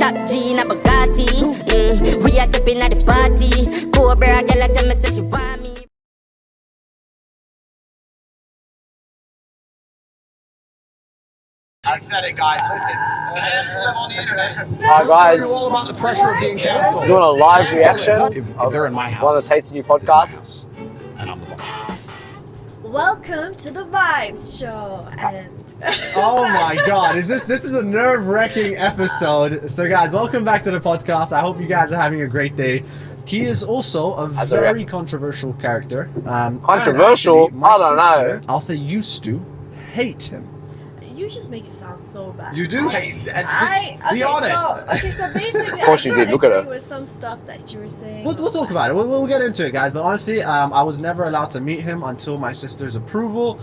top G in a Bugatti. We are tipping at the party. Go over a girl, tell me say she want me. I said it, guys. Listen, cancel them on the internet. Hi guys, You're all about the pressure of being canceled. doing a live reaction If they're in my house, one of the Tate's new podcasts. and I'm the boss. Welcome to the Vibez show. And Oh my god, this is a nerve-wracking episode. So guys, welcome back to the podcast. I hope you guys are having a great day. He is also a very controversial character. Controversial? Actually, my I don't know. sister, I'll say used to hate him. you just make it sound so bad. You do hate. Just be honest. So basically, Of course you I did, look at her. agree with some stuff that you were saying. We'll talk about it. We'll get into it, guys. But honestly, I was never allowed to meet him until my sister's approval.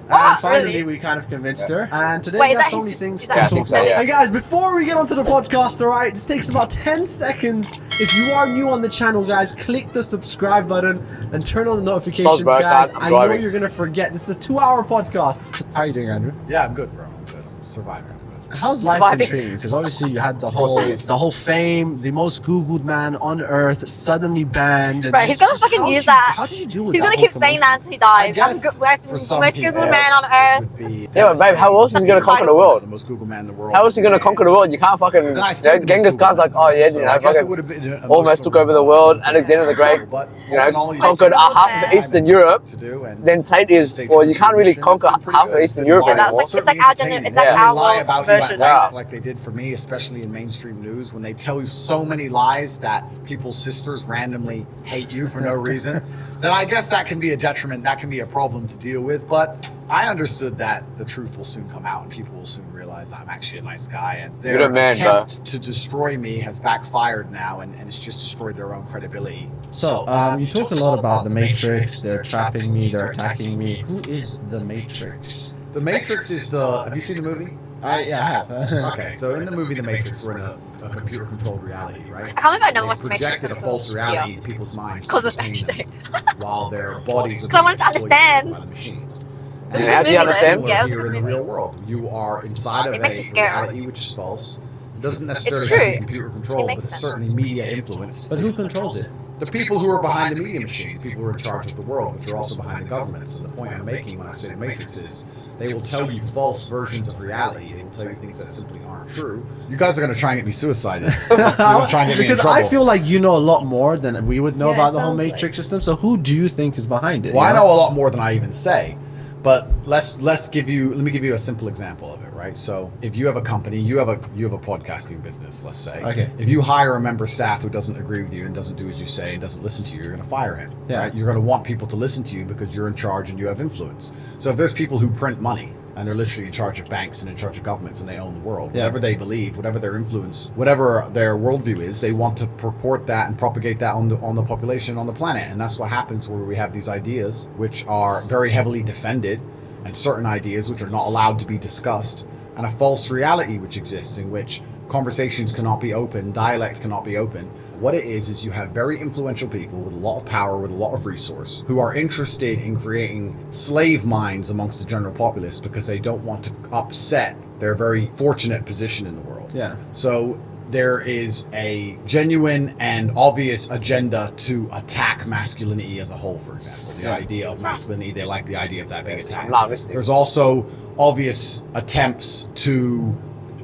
And finally, Really? we kind of convinced her. And today Wait, we is have that so many his- things is to that Yeah, I talk think so, about. yeah. Hey guys, before we get onto the podcast, alright, this takes about 10 seconds. If you are new on the channel, guys, click the subscribe button and turn on the notifications, Sounds bad, guys. I'm I know driving. you're gonna forget. This is a 2-hour podcast. How are you doing, Andrew? Yeah, I'm good, bro. I'm good. I'm surviving. How's life Surviving. been treating you? Because obviously you had the course it is. whole fame, the most Googled man on earth, suddenly banned. And Right, he's gonna fucking how did use you- that. How did you deal with He's that? gonna whole keep saying commotion? that until he dies. For Most some people, Googled man on earth. would be Yeah, but babe, how else is he gonna conquer the the world? most Google man in the world. How else is he gonna conquer the world? You can't fucking. Then I still You know, Genghis Google Khan's like, man. oh yeah, So you know, I guess it fucking would have been an almost took over the world. Alexander the Great, But you know, all you conquered have half of Yeah. Eastern Europe. to do, and Then Tate is, states well, from you can't really tradition, conquer it's been pretty half of good. Eastern It's Europe been Yeah, anymore. that's like, it's like our entertaining. it's like Yeah. our They lie world's about you at version. Yeah. length like they did for me, especially in mainstream news, when they tell you so many lies that people's sisters randomly hate you for no reason. Then I guess that can be a detriment, that can be a problem to deal with. But I understood that the truth will soon come out and people will soon realize that I'm actually a nice guy. And You're their the man, attempt to destroy me has backfired now, and it's just destroyed their own credibility. So, you talk a lot about the Matrix. They're trapping me. They're attacking me. Who is the Matrix? The Matrix is the. Have you seen the movie? I have. Okay, so in the movie The Matrix, we're in a computer-controlled reality, right? I can't believe I never They watched The Matrix projected a false reality in people's minds because to of entertain Matrix. them while their bodies are Because I wanted being to destroyed understand. by the machines. It's Yeah, a how good do you movie, understand? though. Yeah, it was a Here good in the movie. real world, you are inside of It makes me a scared. reality which is false. It doesn't necessarily true. have to be computer controlled, It but makes it's sense. certainly media influence. But who controls it? The people who are behind the media machine, people who are in charge of the world, which are also behind the government. So the point I'm making when I say the Matrix is they will tell you false versions of reality. They will tell you things that simply aren't true. You guys are going to try and get me suicided. You're going to try and get me in Because trouble. I feel like you know a lot more than we would know Yeah, about it the whole sounds Matrix like- system. So who do you think is behind it? Well, I you know a lot more than I even say, but let me give you a simple example of it, right? So if you have a company, you have a podcasting business, let's say. Okay. If you hire a member of staff who doesn't agree with you and doesn't do as you say and doesn't listen to you, you're going to fire him. Yeah. Right? You're going to want people to listen to you because you're in charge and you have influence. So if there's people who print money and they're literally in charge of banks and in charge of governments and they own the world, Yeah. whatever they believe, whatever their influence, whatever their worldview is, they want to purport that and propagate that on the population on the planet. And that's what happens where we have these ideas which are very heavily defended, and certain ideas which are not allowed to be discussed, and a false reality which exists in which conversations cannot be open, dialect cannot be open. What it is you have very influential people with a lot of power, with a lot of resource, who are interested in creating slave minds amongst the general populace because they don't want to upset their very fortunate position in the world. Yeah. So there is a genuine and obvious agenda to attack masculinity as a whole, for example. The idea of masculinity, they like the idea of that being attacked. Alarmistic. There's also obvious attempts to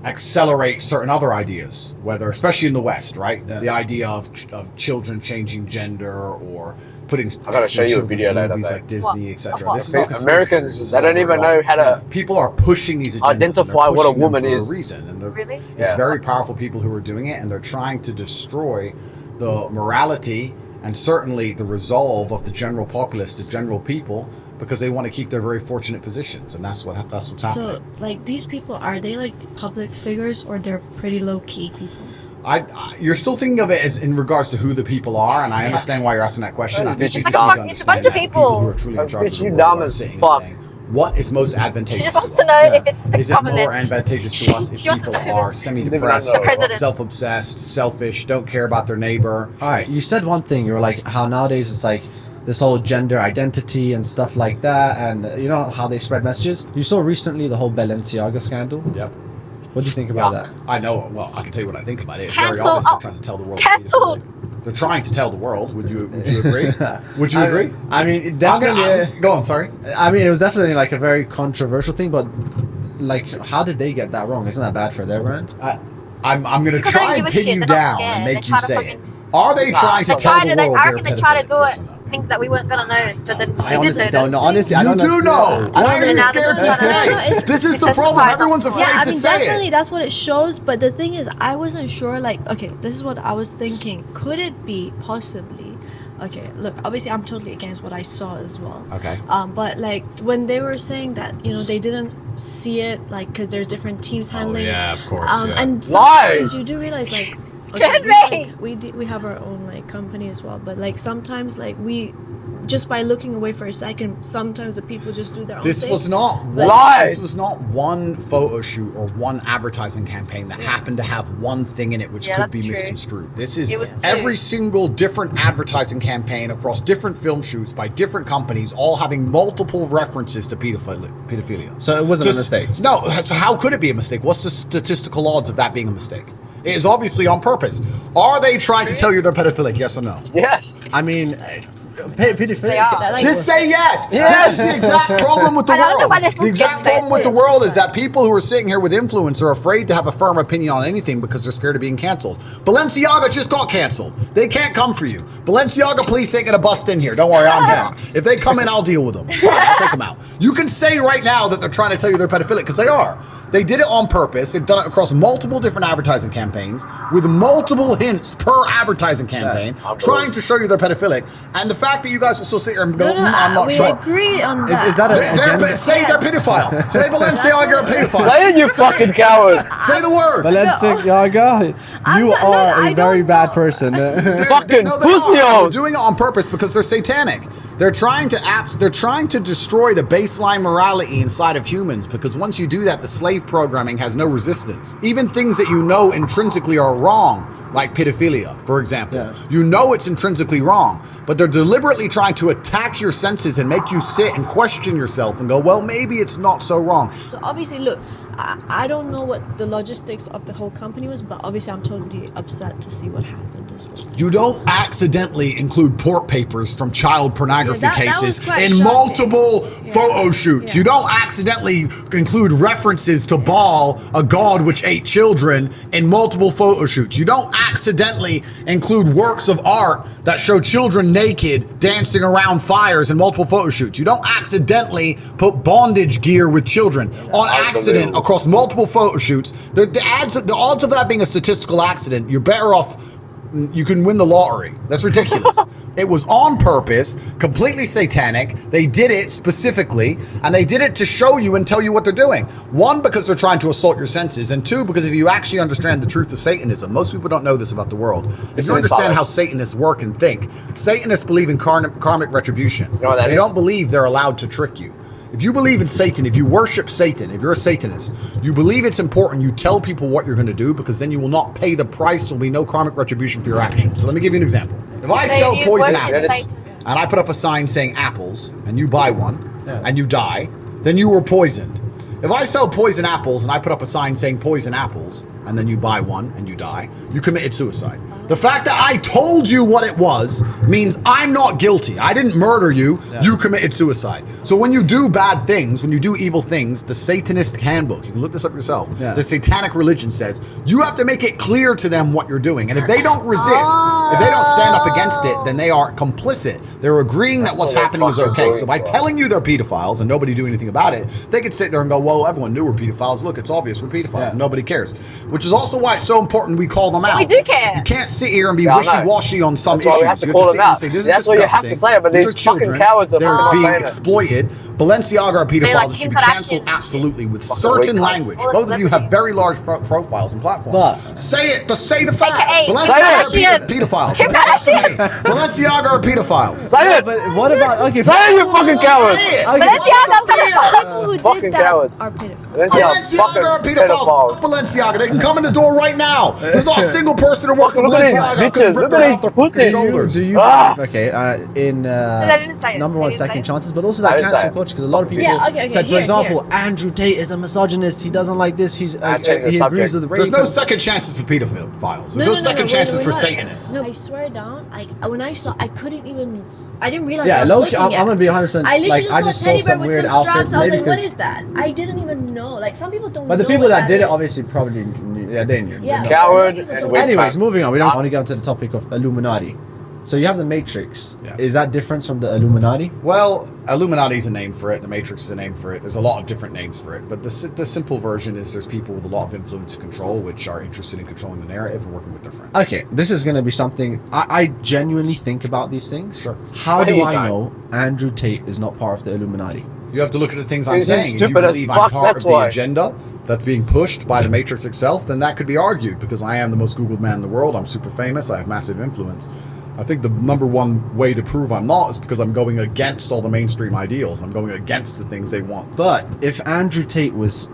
accelerate certain other ideas, whether, especially in the West, right? Yeah. The idea of children changing gender or putting I gotta show you a children's video later, movies though. like Disney, What? etc. What? This is not conspiracy, this Americans, is they don't even know how to people are pushing these agendas, and they're identify what a pushing them woman for is. a reason, and they're- Really? it's Yeah. very powerful people who are doing it, and they're trying to destroy the morality and certainly the resolve of the general populace, the general people, because they want to keep their very fortunate positions, and that's what's happening. So, like, these people, are they like public figures or they're pretty low key people? You're still thinking of it as in regards to who the people are, and I understand why you're asking that question. I think It's you like a need to it's a bunch understand of that the people. who are truly in charge Bitch, of the you world dumb are as sitting and fuck. saying, what is most advantageous? She just wants to to know us? if it's the Is it government. more advantageous to us if She wants to people know. are semi-depressed, The president. self-obsessed, selfish, don't care about their neighbor? All right, you said one thing. You were like, how nowadays it's like this whole gender identity and stuff like that, and you know how they spread messages. You saw recently the whole Balenciaga scandal. Yep. What do you think about that? I know. Well, I can tell you what I think about it. It's Cancel. very obvious they're Oh, trying to tell the world. cancel. They're trying to tell the world. Would you agree? Would you agree? I mean, it definitely. Go on. Sorry. I mean, it was definitely like a very controversial thing, but like, how did they get that wrong? Isn't that bad for their brand? I'm going to Because try they and don't give a pin shit. you They're not down scared. and They make try you to say fucking- it. Are they trying to They tell tried the to. I world reckon they they're tried to do pedophiles? it. Think that we weren't gonna notice, but then I we honestly did don't notice. know. Honestly, I don't You know. do know. Why are you And now scared to they're just say? trying to- This is the It's problem. desensitized Everyone's us. afraid Yeah, I to mean, say definitely it. that's what it shows. But the thing is, I wasn't sure. Like, okay, this is what I was thinking. Could it be possibly? Okay, look, obviously I'm totally against what I saw as well. Okay. But like when they were saying that, you know, they didn't see it, like, because there's different teams handling it. yeah, of course, yeah. And Lies! sometimes you do realize, like, Scared we have our own like company as well, but like sometimes like we just by looking away for a second, sometimes the people just do their own This thing. was not Lies. This was not one photo shoot or one advertising campaign that happened to have one thing in it which Yeah, could that's be true. misconstrued. This is It was two. every single different advertising campaign across different film shoots by different companies, all having multiple references to pedophilia. So it wasn't a mistake. No. So how could it be a mistake? What's the statistical odds of that being a mistake? It is obviously on purpose. Are they trying to tell you they're pedophilic? Yes or no? Yes. I mean, pedophilia. They are. Like, Just say yes. Yes. That's the exact problem with the I don't know world. why they're The exact scared to say problem with the it. world is that people who are sitting here with influence are afraid to have a firm opinion on anything because they're scared of being canceled. Balenciaga just got canceled. They can't come for you. Balenciaga police ain't gonna bust in here. Don't worry, I'm down. If they come in, I'll deal with them. It's fine, I'll take them out. You can say right now that they're trying to tell you they're pedophilic because they are. They did it on purpose. They've done it across multiple different advertising campaigns with multiple hints per advertising campaign, trying to show you they're pedophilic. And the fact that you guys will still sit here and go, No, I'm not we sure. agree on that. Is that a agenda? Say they're pedophiles. Say Balenciaga are pedophiles. Say it, you fucking cowards. Say the word. Balenciaga, I'm you not- no, are I a very don't bad know. person. Fucking They're pussios. doing it on purpose because they're satanic. They're trying to destroy the baseline morality inside of humans because once you do that, the slave programming has no resistance. Even things that you know intrinsically are wrong, like pedophilia, for example. Yeah. You know it's intrinsically wrong, but they're deliberately trying to attack your senses and make you sit and question yourself and go, well, maybe it's not so wrong. So obviously, look, I don't know what the logistics of the whole company was, but obviously I'm totally upset to see what happened as well. You don't accidentally include port papers from child pornography Yeah, that was cases quite in shocking. multiple photo shoots. Yeah. You don't accidentally include references to Baal, a god which ate children, in multiple photo shoots. You don't accidentally include works of art that show children naked dancing around fires in multiple photo shoots. You don't accidentally put bondage gear with children on accident across multiple photo shoots. The odds of that being a statistical accident, you're better off. You can win the lottery. That's ridiculous. It was on purpose, completely satanic. They did it specifically, and they did it to show you and tell you what they're doing. One, because they're trying to assault your senses, and two, because if you actually understand the truth of Satanism, most people don't know this about the world. If you understand how Satanists work and think, Satanists believe in karmic retribution. You know what that They is? don't believe they're allowed to trick you. If you believe in Satan, if you worship Satan, if you're a Satanist, you believe it's important you tell people what you're going to do because then you will not pay the price. There will be no karmic retribution for your actions. So let me give you an example. If I So sell you poison worship apples Satan. and I put up a sign saying apples and you buy one and you die, then you were poisoned. If I sell poison apples and I put up a sign saying poison apples and then you buy one and you die, you committed suicide. The fact that I told you what it was means I'm not guilty. I didn't murder you. You committed suicide. So when you do bad things, when you do evil things, the Satanist handbook, you can look this up yourself, the satanic religion says, you have to make it clear to them what you're doing. And if they don't resist, if they don't stand up against it, then they are complicit. They're agreeing that what's what they're happening is fucking okay. doing So by to us. telling you they're pedophiles and nobody do anything about it, they could sit there and go, well, everyone knew we're pedophiles. Look, it's obvious we're pedophiles. And nobody cares. Which is also why it's so important we call them out. We do care. You can't sit here and be Yeah, I know. wishy-washy on some That's why issues. we have to You call sit them here and out. say, this is That's what you have to disgusting. say it, but these are children. fucking cowards are They're fucking not being saying it. exploited. Balenciaga are pedophiles. like It should Kim be Kardashian cancelled and absolutely with Fucking certain weak language. cunts. Both of you have very large profiles and platforms. But- Say it. Say the fact. AKA Balenciaga are Kardashian. pedophiles. pedophiles. Balenciaga are pedophiles. Say it! But what about okay? Say it, you fucking coward! People who Fucking did that cowards. are pedophiles. Balenciaga are pedophiles. Balenciaga, they can come in the door right now. There's not a single person who works for Look at these Balenciaga who bitches. can rip Look them at off these their pussies. shoulders. Do you Ah. believe, okay, in I didn't say it. number I one, didn't say second it. chances, but also I that didn't say cancel it. culture, because a lot of people Yeah, okay, said, for here, example, Andrew Tate is a misogynist. He doesn't like this. He's changing the he agrees subject. with rape. There's no second chances for pedophiles. There's no second chances for Satanists. No, I swear down. Like when I saw, I couldn't even. I didn't realize. Yeah, I was low looking I'm at. gonna be 100%. I literally Like, I just just saw a saw teddy bear some with weird some straps. outfits. I was Maybe like, what because- is that? I didn't even know. Like some people don't. But the know people what that did it is. obviously probably knew. Yeah, they knew. Yeah. They know. Coward People and don't- witchcraft. Anyways, moving on. We don't want to get onto the topic of Illuminati. So you have the Matrix. Yeah. Is that different from the Illuminati? Well, Illuminati is a name for it. The Matrix is a name for it. There's a lot of different names for it. But the simple version is there's people with a lot of influence and control, which are interested in controlling the narrative and working with their friends. Okay, this is going to be something I genuinely think about these things. Sure. How What do do you I think? know Andrew Tate is not part of the Illuminati? You have to look at the things I'm He's saying. If you stupid as believe fuck, I'm part that's of the why. agenda that's being pushed by the Matrix itself, then that could be argued because I am the most Googled man in the world. I'm super famous. I have massive influence. I think the number one way to prove I'm not is because I'm going against all the mainstream ideals. I'm going against the things they want. But if Andrew Tate was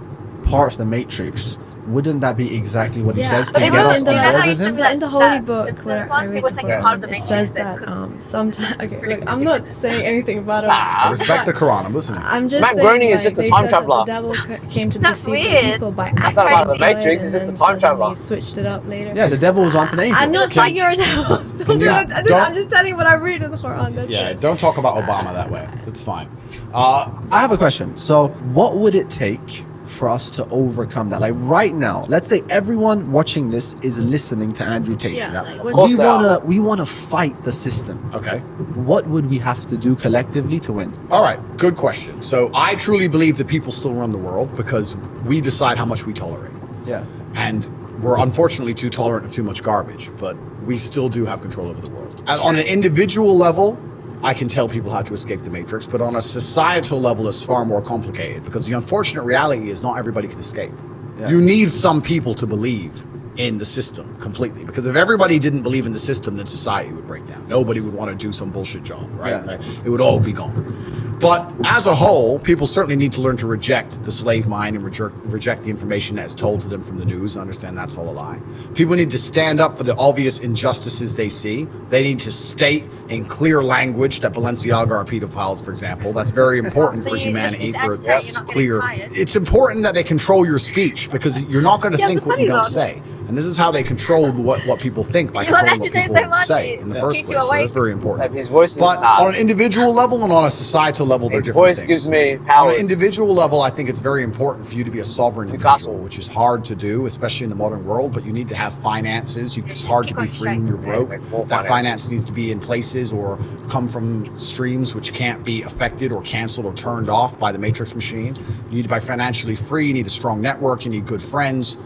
part of the Matrix, wouldn't that be exactly what he Yeah, says to but get even us in on the- board how you with him? said in the that Holy Book Simpsons where one, I read people the think it's Quran, part of the it Matrix says then, that 'cause sometimes. it's Okay, pretty look, I'm not saying anything about it. I respect the Quran. I'm listening. I'm just Matt saying, Groening is like, just a they time said traveler. That the devil came to That's deceive the weird. people by That's not acting like the good, Matrix, and it's just then a time suddenly traveler. he switched it up later. Yeah, the devil was once an angel. I'm not saying you're a devil. you- I'm just telling you what I read in the Quran. That's Yeah, it. don't talk about Obama that way. That's fine. I have a question. So, what would it take for us to overcome that? Like right now, let's say everyone watching this is listening to Andrew Tate. Yeah, Yeah. like, Of what- course We they are. wanna fight the system. Okay. What would we have to do collectively to win? All right. Good question. So I truly believe that people still run the world because we decide how much we tolerate. Yeah. And we're unfortunately too tolerant of too much garbage, but we still do have control over the world. And on an individual level, I can tell people how to escape the Matrix, but on a societal level, it's far more complicated because the unfortunate reality is not everybody can escape. Yeah. You need some people to believe in the system completely, because if everybody didn't believe in the system, then society would break down. Nobody would want to do some bullshit job, right? Yeah. Right? It would all be gone. But as a whole, people certainly need to learn to reject the slave mind and reject the information that is told to them from the news and understand that's all a lie. People need to stand up for the obvious injustices they see. They need to state in clear language that Balenciaga are pedophiles, for example. That's very important So for you humanity. listen to For agitate, it's you're not getting clear. tired. It's important that they control your speech because you're not going to Yeah, think the what you don't study's on. say. And this is how they control what people think by You love controlling what agitate people so much, say it in the Yeah. first keeps place. you So that's awake. very important. His voice is But on an individual level and on a societal level, they're his different voice things. gives me On powers. an individual level, I think it's very important for you to be a sovereign Newcastle. individual, which is hard to do, especially in the modern world. But you need to have finances. It's hard to keep be on free when you're straight. broke. Yeah, more That finances. finance needs to be in places or come from streams which can't be affected or canceled or turned off by the matrix machine. You need to be financially free. You need a strong network. You need good friends.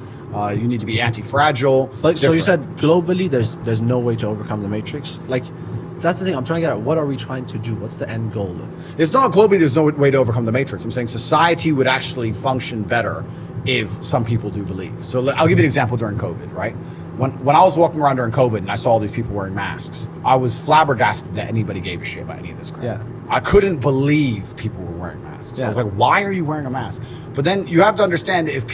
You need to be anti-fragile. But It's so you different. said globally, there's no way to overcome the Matrix. Like, that's the thing. I'm trying to get at. What are we trying to do? What's the end goal? It's not globally, there's no way to overcome the matrix. I'm saying society would actually function better if some people do believe. So I'll give you an example during COVID, right? When I was walking around during COVID and I saw all these people wearing masks, I was flabbergasted that anybody gave a shit about any of this crap. Yeah. I couldn't believe people were wearing masks. I was Yeah. like, why are you wearing a mask? But then you have to understand that if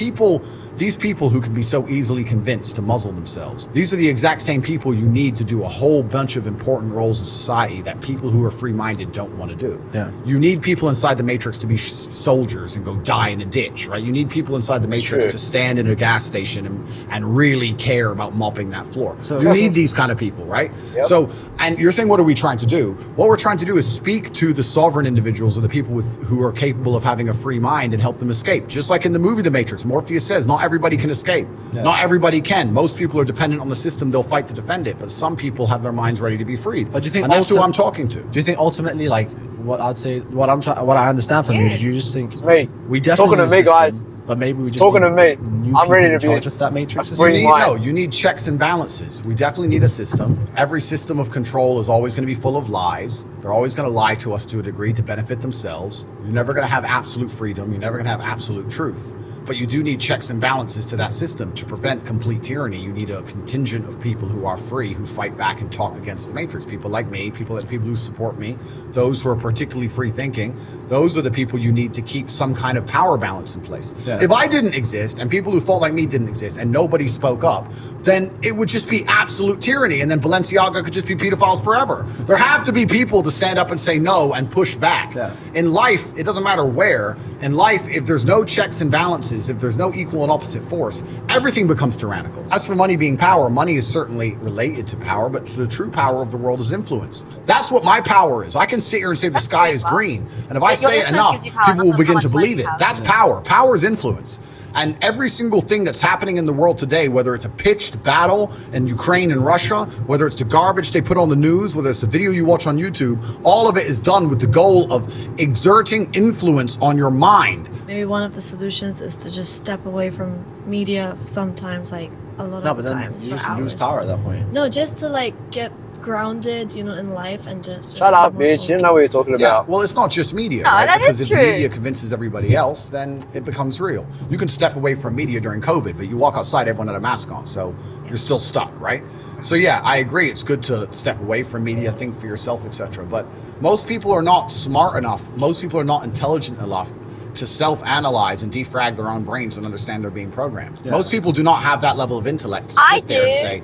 these people who can be so easily convinced to muzzle themselves, these are the exact same people you need to do a whole bunch of important roles in society that people who are free-minded don't want to do. Yeah. You need people inside the matrix to be soldiers and go die in a ditch, right? You need people inside the matrix true. to stand in a gas station and really care about mopping that floor. So- You need these kind of people, right? Yep. So, and you're saying, what are we trying to do? What we're trying to do is speak to the sovereign individuals or the people who are capable of having a free mind and help them escape. Just like in the movie The Matrix, Morpheus says, not everybody can escape. Yeah. Not everybody can. Most people are dependent on the system. They'll fight to defend it. But some people have their minds ready to be freed. But do you think and that's who also- I'm talking to. Do you think ultimately, like, what I'd say, what I understand from you, is you just think me. we He's definitely talking to need me, a guys. system, but maybe we He's just talking need to me. new I'm ready people to in be charge of that matrix a system. free mind. You need checks and balances. We definitely need a system. Every system of control is always going to be full of lies. They're always going to lie to us to a degree to benefit themselves. You're never going to have absolute freedom. You're never going to have absolute truth. But you do need checks and balances to that system to prevent complete tyranny. You need a contingent of people who are free, who fight back and talk against the matrix. People like me, people who support me, those who are particularly free thinking. Those are the people you need to keep some kind of power balance in place. Yeah. If I didn't exist and people who thought like me didn't exist and nobody spoke up, then it would just be absolute tyranny. And then Balenciaga could just be pedophiles forever. There have to be people to stand up and say no and push back. Yeah. In life, it doesn't matter where. In life, if there's no checks and balances, if there's no equal and opposite force, everything becomes tyrannical. As for money being power, money is certainly related to power, but the true power of the world is influence. That's what my power is. I can sit here and say the sky is green, and if I say it enough, people will begin to believe it. That's power. Power is influence. And every single thing that's happening in the world today, whether it's a pitched battle in Ukraine and Russia, whether it's the garbage they put on the news, whether it's the video you watch on YouTube, all of it is done with the goal of exerting influence on your mind. Maybe one of the solutions is to just step away from media sometimes, like a lot No, of but then times you for just lose hours. power at that point. No, just to like get grounded, in life and just Shut up, be more bitch. You don't know what you're talking Yeah, about. well, it's not just media, No, right? that Because is if true. the media convinces everybody else, then it becomes real. You can step away from media during COVID, but you walk outside, everyone had a mask on, so you're still stuck, right? So yeah, I agree. It's good to step away from media, think for yourself, etc. But most people are not smart enough. Most people are not intelligent enough to self-analyze and defrag their own brains and understand they're being programmed. Yeah. Most people do not have that level of intellect to sit I there and do. say,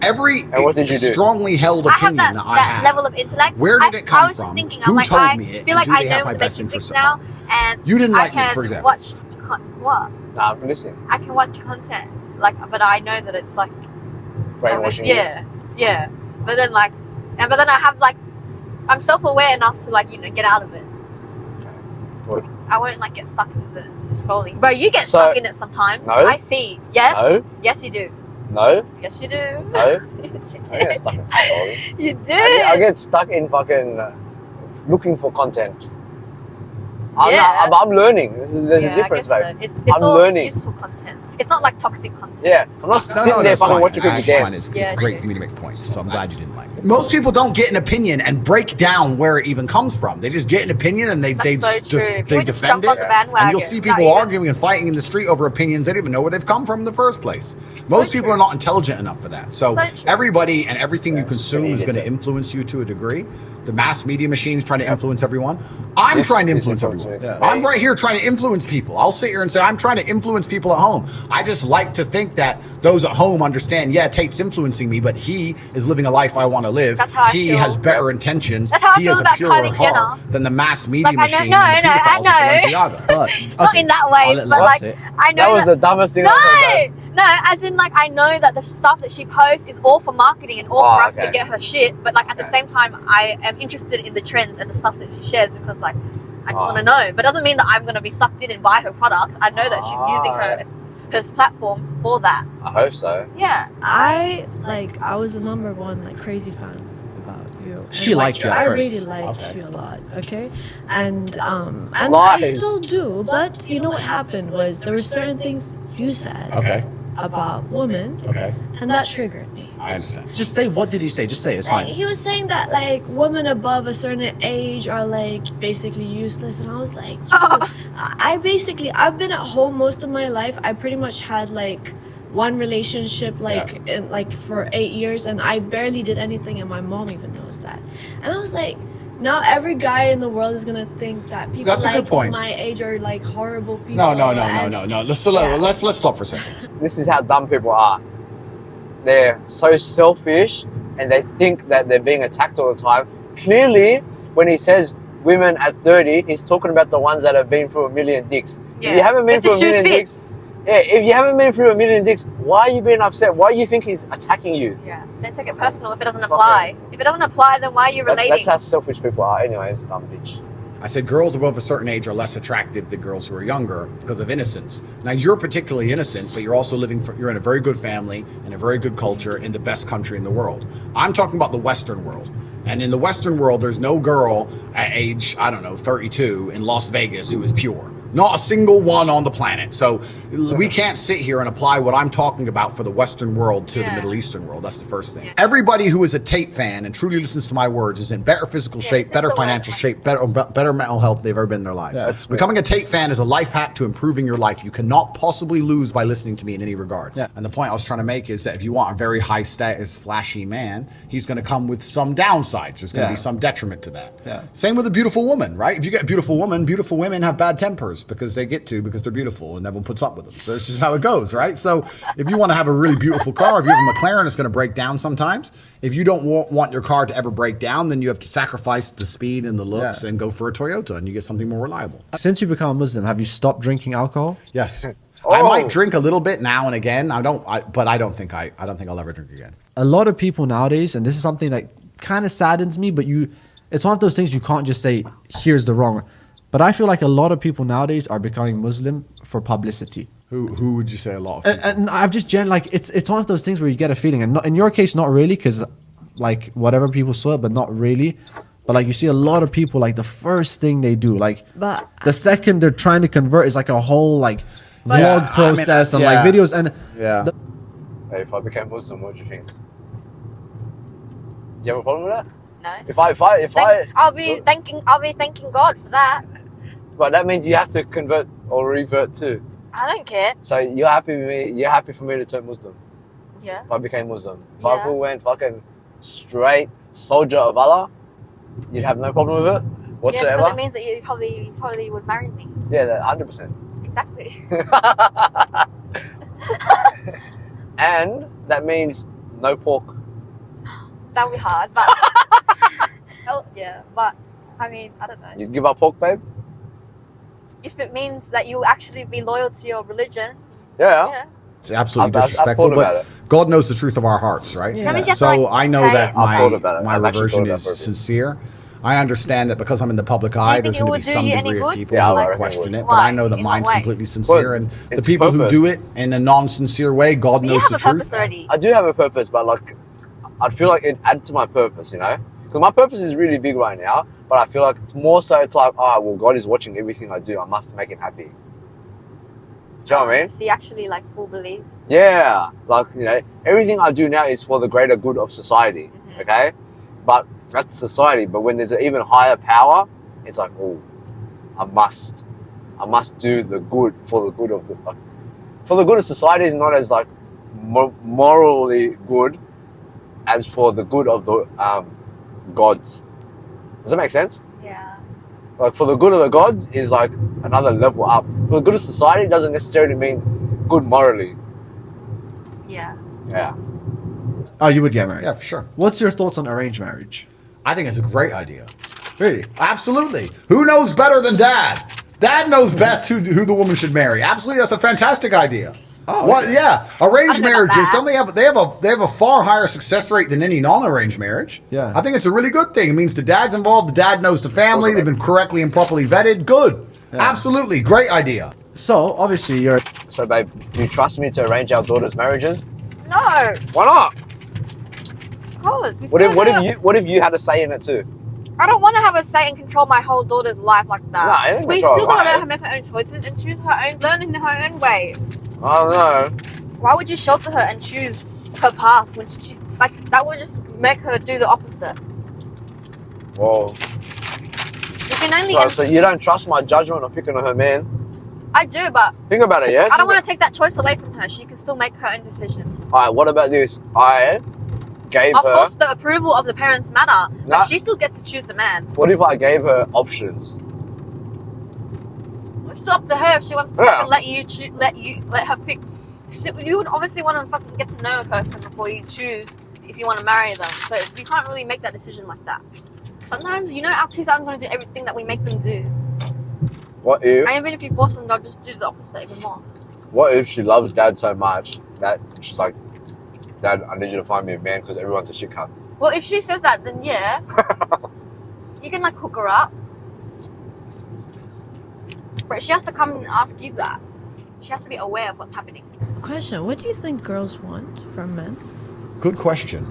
every And what did you do? strongly held I have opinion that, I that have. level of intellect. Where did it come I was from? just thinking, Who I'm like, told I me it? feel And like do I they have know my the best basics interest at now, heart? and You didn't I like me, can for example. watch what? Nah, I'm listening. I can watch content, but I know that it's like Brainwashing you. yeah. But then I have I'm self-aware enough to get out of it. Good. I won't get stuck in the scrolling. Bro, you get So- stuck in it sometimes. No. I see. Yes. No. Yes, you do. No, Yes, you do. no. Yes, you do. I get stuck in scrolling. You do. I get stuck in fucking looking for content. Yeah. I'm learning. There's Yeah, a difference, I guess mate. so. It's I'm all learning. useful content. It's not like toxic content. Yeah, I'm not sitting there that's fucking fine. watching I people actually find dance. Yeah, It's great true. for me to make points, so I'm glad you didn't like it. Most people don't get an opinion and break down where it even comes from. They just get an opinion and they That's so true. they People just defend jump on it. the bandwagon. And you'll see Not people even- arguing and fighting in the street over opinions they don't even know where they've come from in the first place. So Most people true. are not intelligent enough for that. So, So true. everybody and everything you Yeah, it's consume pretty is going to easy. influence you to a degree. The mass media machine is trying to influence everyone. I'm This trying to is influence influencing. everyone. Yeah. I'm right here trying to influence people. I'll sit here and say I'm trying to influence people at home. I just like to think that those at home understand, yeah, Tate's influencing me, but he is living a life I want to live. That's how I he feel. has better intentions. That's how I he feel has about a purer Kylie heart Jenner. than the mass media Like, I know- machine no, and the no, I pedophiles of know. Balenciaga. But It's not in that way, I'll let but Lars say it. I know That was the dumbest thing no, I've ever no, as in I know that the stuff that she posts is all for marketing and all Oh, for us to okay. get her shit. But at the Okay. same time, I am interested in the trends and the stuff that she shares because I just Oh. want to know. But it doesn't mean that I'm going to be sucked in and buy her product. I know that she's using her platform for that. I hope so. Yeah. I was the number one crazy fan about you. She And, liked you at I first. really liked Okay. you a lot. Okay, and I Lies. still do. But you know what happened was there were certain things you said Okay. about women, Okay. and that triggered me. I understand. Just say, what did he say? Just say, it's Like, fine. he was saying that women above a certain age are basically useless, and I was like, yo, I've been at home most of my life. I pretty much had one relationship for 8 years, and I barely did anything, and my mom even knows that. And I was like, now every guy in the world is gonna think that people That's a good point. my age are horrible people. No. and- Let's stop for a second. This is how dumb people are. They're so selfish and they think that they're being attacked all the time. Clearly, when he says women at 30, he's talking about the ones that have been through a million dicks. Yeah. If you haven't been If the through a shoe million fits. dicks, if you haven't been through a million dicks, why are you being upset? Why do you think he's attacking you? Yeah. Don't take it personal if it doesn't Fucking- apply. If it doesn't apply, then why are you relating? That's how selfish people are. Anyways, dumb bitch. I said girls above a certain age are less attractive than girls who are younger because of innocence. Now you're particularly innocent, but you're also you're in a very good family and a very good culture in the best country in the world. I'm talking about the Western world. And in the Western world, there's no girl at age, 32 in Las Vegas who is pure. Not a single one on the planet. So we can't sit here and apply what I'm talking about for the Western world to the Middle Eastern world. That's the first thing. Everybody who is a Tate fan and truly listens to my words is in better physical shape, better financial shape, better mental health they've ever been in their lives. Yeah, Becoming a Tate fan is a life hack to improving your life. You cannot possibly lose by listening to me in any regard. Yeah. And the point I was trying to make is that if you want a very high status, flashy man, he's going to come with some downsides. There's going to be some detriment to that. Yeah. Same with a beautiful woman, right? If you get a beautiful woman, beautiful women have bad tempers because they get to, because they're beautiful and everyone puts up with them. So it's just how it goes, right? So if you want to have a really beautiful car, if you have a McLaren, it's going to break down sometimes. If you don't want your car to ever break down, then you have to sacrifice the speed and the looks and go for a Toyota, and you get something more reliable. Since you become a Muslim, have you stopped drinking alcohol? Yes. I might drink a little bit now and again. But I don't think I'll ever drink again. A lot of people nowadays, and this is something that kind of saddens me, but it's one of those things you can't just say, here's the wrong. But I feel like a lot of people nowadays are becoming Muslim for publicity. Who would you say a lot of people? And I've just it's one of those things where you get a feeling, and not, in your case, not really, because like whatever people saw it, but not really. But like you see a lot of people, like the first thing they do, like the second they're trying to convert is like a whole like vlog process and like videos and Hey, if I became Muslim, what do you think? Do you have a problem with that? No. If I I'll be thanking God for that. But that means you have to convert or revert too. I don't care. So you're happy with me? You're happy for me to turn Muslim? Yeah. If I became Muslim, if I went fucking straight soldier of Allah, you'd have no problem with it whatsoever. Yeah, because it means that you probably would marry me. Yeah, 100%. Exactly. And that means no pork. That would be hard, but yeah. But I mean, I don't know. You'd give up pork, babe? If it means that you actually be loyal to your religion, Yeah. It's absolutely I've disrespectful, thought about but it. God knows the truth of our hearts, right? Yeah. That means you have to, So like, I know pray. that I've thought about it. my I've actually reversion thought is about it. sincere. I understand that because I'm in the public eye, think there's it going to would be do some you any degree of good? people Yeah, who I might reckon it question would. it, but I know that In mine's what way? completely sincere, and the it's people who purpose. do it in a non-sincere way, God You knows have the a purpose truth. already. I do have a purpose, but like, I'd feel like it add to my purpose, you know? Because my purpose is really big right now, but I feel like it's more so, it's like, well, God is watching everything I do. I must make him happy. Do you know what I mean? So you actually like full belief. Yeah, like, you know, everything I do now is for the greater good of society, okay? But that's society. But when there's an even higher power, it's like, oh, I must do the good for the good of society is not as like morally good as for the good of the gods. Does that make sense? Yeah. Like for the good of the gods is like another level up. For the good of society doesn't necessarily mean good morally. Yeah. Yeah. Oh, you would get married? Yeah, for sure. What's your thoughts on arranged marriage? I think it's a great idea. Really? Absolutely. Who knows better than Dad? Dad knows best who the woman should marry. Absolutely, that's a fantastic idea. Oh, What? okay. Yeah, arranged I don't know about marriages that. don't they have a far higher success rate than any non-arranged marriage? Yeah. I think it's a really good thing. It means the dad's involved. The dad knows the family. They've been correctly and properly vetted. Good. Yeah. Absolutely, great idea. So obviously you're So babe, do you trust me to arrange our daughters' marriages? No. Why not? Of course. What if you had a say in it too? I don't want to have a say and control my whole daughter's life like that. No, I didn't We control still gotta let mine. her make her own choices and choose her own, learn in her own way. I don't know. Why would you shelter her and choose her path when she's like that? Would just make her do the opposite. Well, You can only. so you don't trust my judgment of picking her man? I do, but Think about it, yeah? I don't want to take that choice away from her. She can still make her own decisions. Alright, what about this? I gave Of her... course, the approval of the parents matter, Nah. but she still gets to choose the man. What if I gave her options? It's still up to her if she wants to Yeah. fucking let her pick. You would obviously want to fucking get to know a person before you choose if you want to marry them. So you can't really make that decision like that. Sometimes, our kids aren't going to do everything that we make them do. What if... And even if you force them, they'll just do the opposite even more. What if she loves Dad so much that she's like, Dad, I need you to find me a man because everyone's a shit cunt. Well, if she says that, then yeah. You can hook her up. But she has to come and ask you that. She has to be aware of what's happening. Question: what do you think girls want from men? Good question.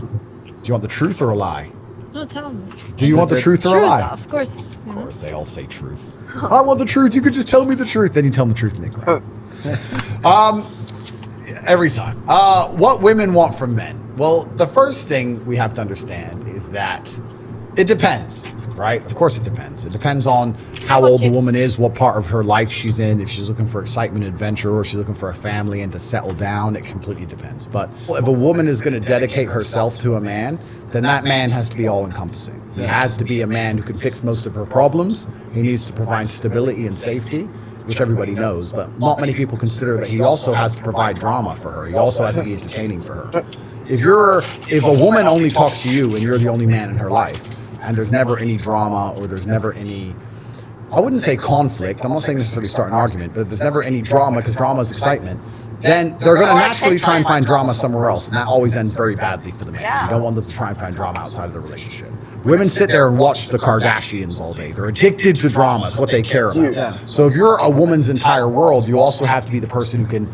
Do you want the truth or a lie? No, tell me. Do you want the truth or a lie? Of course. Of course, they all say truth. I want the truth. You could just tell me the truth. Then you tell them the truth and they cry. Every time. What women want from men? Well, the first thing we have to understand is that it depends, right? Of course it depends. It depends on how old the woman is, what part of her life she's in, if she's looking for excitement and adventure, or she's looking for a family and to settle down. It completely depends. But if a woman is going to dedicate herself to a man, then that man has to be all-encompassing. He has to be a man who can fix most of her problems. He needs to provide stability and safety, which everybody knows, but not many people consider that he also has to provide drama for her. He also has to be entertaining for her. If a woman only talks to you and you're the only man in her life, and there's never any drama or there's never any, I wouldn't say conflict, I'm not saying necessarily start an argument, but if there's never any drama, because drama is excitement, then they're going to naturally try and find drama somewhere else, and that always ends very badly for the man. You don't want them to try and find drama outside of the relationship. Women sit there and watch the Kardashians all day. They're addicted to drama. It's what they care about. Yeah. So if you're a woman's entire world, you also have to be the person who can,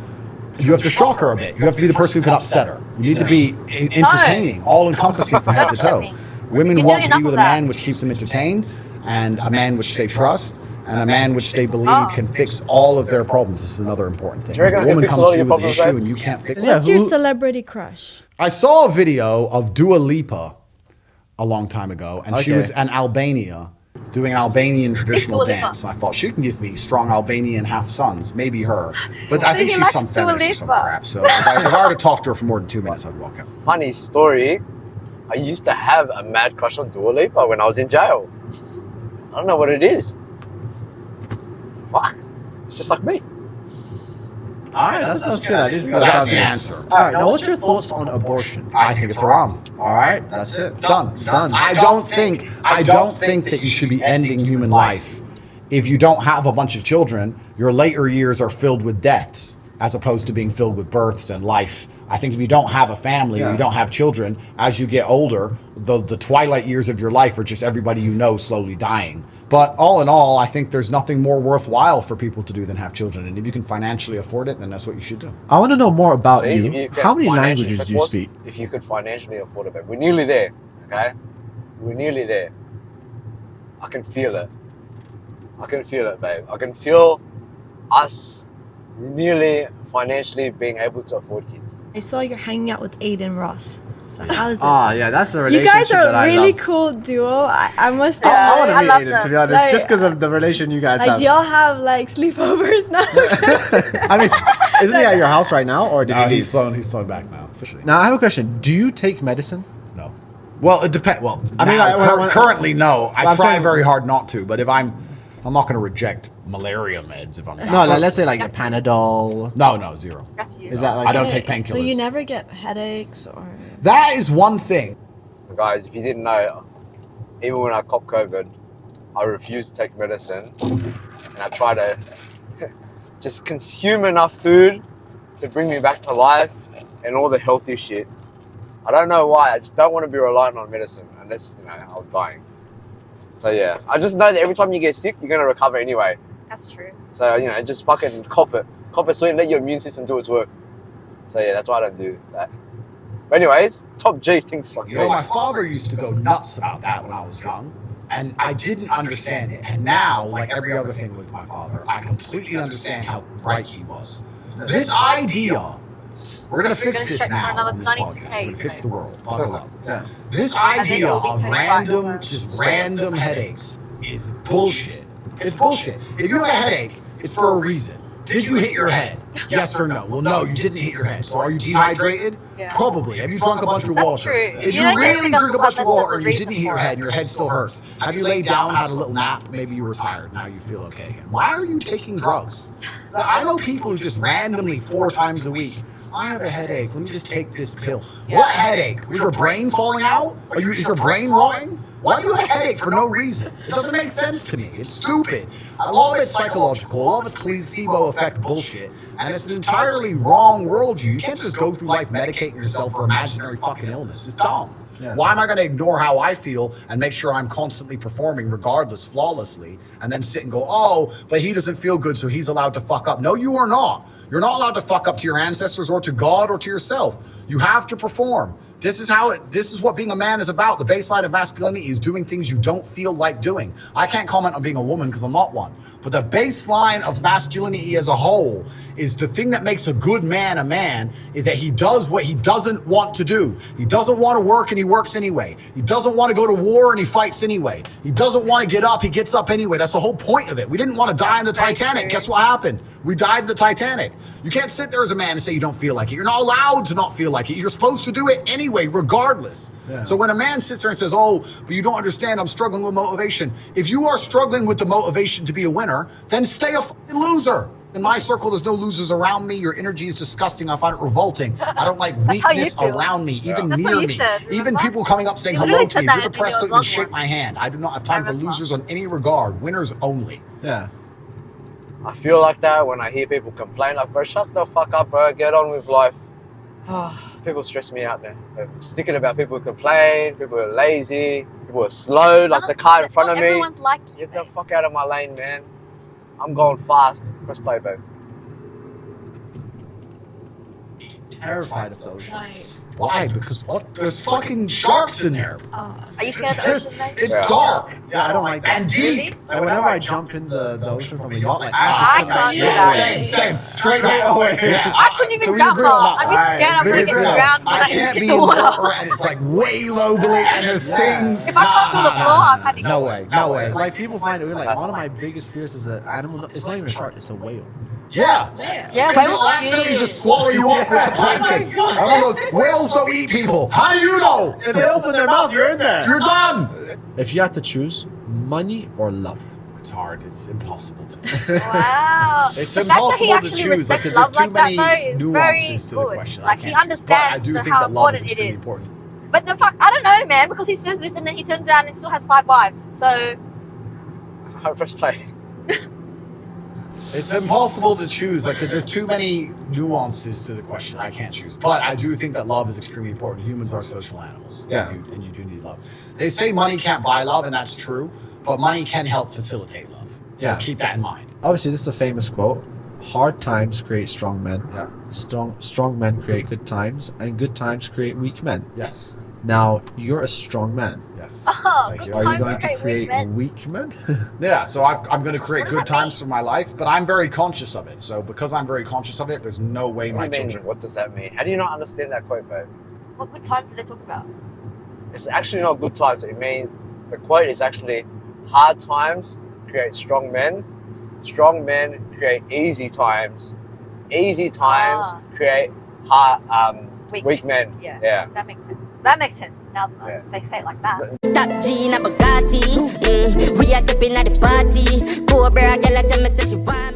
you have to shock her a bit. You have to be the person who can upset her. You need to be entertaining, all-encompassing from head to toe. Women want to be with a man which keeps them entertained, and a man which they trust, and a man which they believe can fix all of their problems. This is another important thing. Do you reckon If a woman I can fix comes all to your you with an problems, issue babe? and you can't fix it. What's your celebrity crush? I saw a video of Dua Lipa a long time ago, and she was in Albania doing an Albanian traditional Dua Lipa. dance. And I thought she can give me strong Albanian half sons, maybe her. But I think he she's likes some Dua feminist or some Lipa. crap. So if I were to talk to her for more than 2 minutes, I'd walk out. Funny story. I used to have a mad crush on Dua Lipa when I was in jail. I don't know what it is. Fuck. It's just like me. All right, that's good. That's the answer. All right, now what's your thoughts on abortion? I think it's haram. All right, that's it. Done. Done. I don't think that you should be ending human life. If you don't have a bunch of children, your later years are filled with deaths as opposed to being filled with births and life. I think if you don't have a family, or you don't have children, as you get older, the twilight years of your life are just everybody you know slowly dying. But all in all, I think there's nothing more worthwhile for people to do than have children. And if you can financially afford it, then that's what you should do. I want to know more about So if you. can How many financially- languages do you speak? If you could financially afford it, babe. We're nearly there, okay? We're nearly there. I can feel it. I can feel it, babe. I can feel us nearly financially being able to afford kids. I saw you're hanging out with Aiden Ross. So how is it? Ah, yeah, that's a You relationship guys are that I a really love. cool duo. I must say. I want to I meet love Aiden, them. to be honest, Like, just because of the relation you guys Like, have. do y'all have like sleepovers now? I mean, isn't he at your house right now, or did he leave? He's flown back now. Now, I have a question. Do you take medicine? No. Well, it depends. Well, I mean, currently, no. I I'm try saying- very hard not to. But if I'm not going to reject malaria meds if I'm not. No, like, let's say like a Panadol. No, zero. That's you. Is that like I don't take painkillers. So you never get headaches or? That is one thing. Guys, if you didn't know, even when I caught COVID, I refused to take medicine. And I try to just consume enough food to bring me back to life and all the healthy shit. I don't know why. I just don't want to be reliant on medicine unless, I was dying. So yeah, I just know that every time you get sick, you're going to recover anyway. That's true. So, just fucking cop it. Cop it so you let your immune system do its work. So yeah, that's why I don't do that. But anyways, Top G thinks like You know, my father used to go nuts about that when I was young, and I didn't understand it. And now, like every other thing with my father, I completely understand how right he was. This idea, we're gonna fix gonna this check for now another on this 92K podcast. We're gonna fix the world. Buckle up. Yeah. This idea it'll be of 25. just random headaches is bullshit. It's bullshit. If you have a headache, it's for a reason. Did you hit your head? Yes or no? Well, no, you didn't hit your head. So are you dehydrated? Yeah. Probably. Have you drunk a bunch of That's water? true. If You you don't get really sick drink a bunch of unless water there's and a you didn't hit your reason head for and your head still hurts, have you laid down, had a little nap, maybe you were tired, now you feel okay again? Why are you taking drugs? I know people who just randomly 4 times a week, I have a headache, let me just take this pill. What headache? Is your brain falling out? Is your brain rotting? Why do you have a headache for no reason? It doesn't make sense to me. It's stupid. A lot of it's psychological. A lot of it's placebo effect bullshit. And it's an entirely wrong worldview. You can't just go through life medicating yourself for imaginary fucking illness. It's dumb. Yeah. Why am I going to ignore how I feel and make sure I'm constantly performing regardless, flawlessly, and then sit and go, oh, but he doesn't feel good, so he's allowed to fuck up. No, you are not. You're not allowed to fuck up to your ancestors or to God or to yourself. You have to perform. This is what being a man is about. The baseline of masculinity is doing things you don't feel like doing. I can't comment on being a woman because I'm not one. But the baseline of masculinity as a whole is the thing that makes a good man a man is that he does what he doesn't want to do. He doesn't want to work and he works anyway. He doesn't want to go to war and he fights anyway. He doesn't want to get up, he gets up anyway. That's the whole point of it. We didn't want to die in the Titanic. Guess what happened? We died in the Titanic. You can't sit there as a man and say you don't feel like it. You're not allowed to not feel like it. You're supposed to do it anyway, regardless. Yeah. So when a man sits there and says, oh, but you don't understand, I'm struggling with motivation. If you are struggling with the motivation to be a winner, then stay a fucking loser. In my circle, there's no losers around me. Your energy is disgusting. I find it revolting. I don't like weakness around me, even near me. Even people coming up saying hello to me. If you're depressed, don't even shake my hand. I do not have time for losers on any regard. Winners only. Yeah. I feel like that when I hear people complain, like, bro, shut the fuck up, bro. Get on with life. People stress me out, man. Just thinking about people who complain, people who are lazy, people who are slow, like the car in front of me. Everyone's like you. Get the fuck out of my lane, man. I'm going fast. Press play, babe. Terrified of the ocean. Why? Because there's fucking sharks in there. Are you scared of the ocean, though? It's dark. Yeah, I don't like that. And deep. Like whenever I jump in the ocean from a yacht, like I can't do that. Same. Straight away. Yeah. I couldn't even jump off. I'd be scared I'm going to get drowned. I can't be in water and it's like way low below and there's things. If I can't feel the floor, I've had to go. No way. Like people find it weird. Like one of my biggest fears is an animal. It's not even a shark. It's a whale. Yeah. They just swallow you up with the plankton. Whales don't eat people. How do you know? If they open their mouth, you're in there. You're done. If you had to choose money or love, it's hard. It's impossible to. Wow. It's the impossible fact that he to actually choose. respects There's love too like that, many though, is very nuances to the good. question. Like he understands how important it is. Important. But the fuck, I don't know, man, because he says this and then he turns around and still has 5 wives. So. I press play. It's impossible to choose. Like there's too many nuances to the question. I can't choose. But I do think that love is extremely important. Humans are social animals. Yeah. And you do need love. They say money can't buy love, and that's true. But money can help facilitate love. Yeah. Just keep that in mind. Obviously, this is a famous quote. Hard times create strong men. Yeah. Strong men create good times, and good times create weak men. Yes. Now, you're a strong man. Yes. Oh, Thank good you. Are you times going to create weak men? Yeah, so I'm going to create What does good that times mean? for my life, but I'm very conscious of it. So because I'm very conscious of it, there's no way my What do you mean? children... What does that mean? How do you not understand that quote, babe? What good times do they talk about? It's actually not good times. It means the quote is actually hard times create strong men. Strong men create easy times. Easy times create weak men. Yeah. That makes sense. That makes sense. Now they say it like that. Top G in a Bugatti. We are dipping at the party. Go over, I get like the message you want.